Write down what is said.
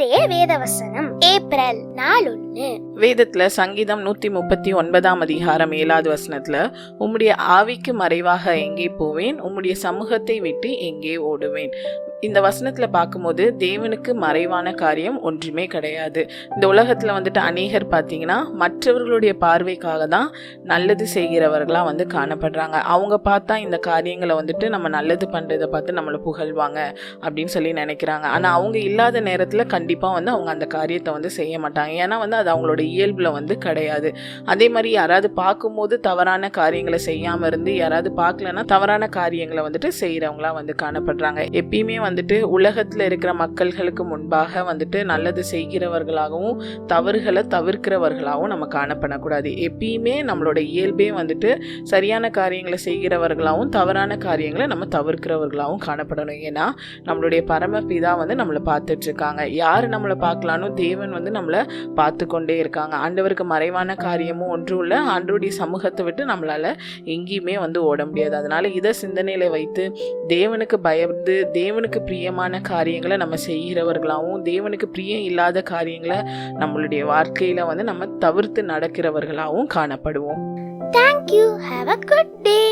இன்றைய வேதவசனம் ஏப்ரல் 4. வேதத்துல சங்கீதம் 139 அதிகாரம் 7வது வசனத்துல, உம்முடைய ஆவிக்கு மறைவாக எங்கே போவேன், உம்முடைய சமூகத்தை விட்டு எங்கே ஓடுவேன். இந்த வசனத்துல பார்க்கும்போது தேவனுக்கு மறைவான காரியம் ஒன்றுமே கிடையாது. இந்த உலகத்துல அநேகர் பார்த்தீங்கன்னா மற்றவர்களுடைய பார்வைக்காக தான் நல்லது செய்கிறவர்களா காணப்படுறாங்க. அவங்க பார்த்தா இந்த காரியங்களை நம்ம நல்லது பண்றதை பார்த்து நம்மளை புகழ்வாங்க அப்படின்னு சொல்லி நினைக்கிறாங்க. ஆனா அவங்க இல்லாத நேரத்துல கண்டிப்பா அவங்க அந்த காரியத்தை செய்ய மாட்டாங்க. ஏன்னா அது அவங்களோட இயல்புல கிடையாது. அதே மாதிரி யாராவது பார்க்கும்போது தவறான காரியங்களை செய்யாம இருந்து யாராவது பார்க்கலன்னா தவறான காரியங்களை செய்யறவங்களா காணப்படுறாங்க. எப்பயுமே உலகத்துல இருக்கிற மக்கள்களுக்கு முன்பாக நல்லது செய்கிறவர்களாகவும் தவறுகளை தவிர்க்கிறவர்களாகவும் நம்ம காணப்படக்கூடாது. எப்பயுமே நம்மளோட இயல்பே சரியான காரியங்களை செய்கிறவர்களாகவும் தவறான காரியங்களை நம்ம தவிர்க்கிறவர்களாகவும் காணப்படணும். ஏன்னா நம்மளுடைய பரமபிதா நம்மளை பார்த்துட்டு இருக்காங்க. யாரு நம்மளை பார்க்கலான்னு தேவன் நம்மளை பார்த்து கொண்டே இருக்காங்க. ஆண்டவருக்கு மறைவான காரியமும் ஒன்றும் இல்லை. ஆண்டவருடைய சமூகத்தை விட்டு நம்மளால எங்கேயுமே ஓட முடியாது. அதனால இதை சிந்தனையில வைத்து தேவனுக்கு பயந்து தேவனுக்கு பிரியமான காரியங்களை நம்ம செய்கிறவர்களாகவும் தேவனுக்கு பிரியம் இல்லாத காரியங்களை நம்மளுடைய வாழ்க்கையில நம்ம தவிர்த்து நடக்கிறவர்களாகவும் காணப்படுவோம். Thank you. Have a good day.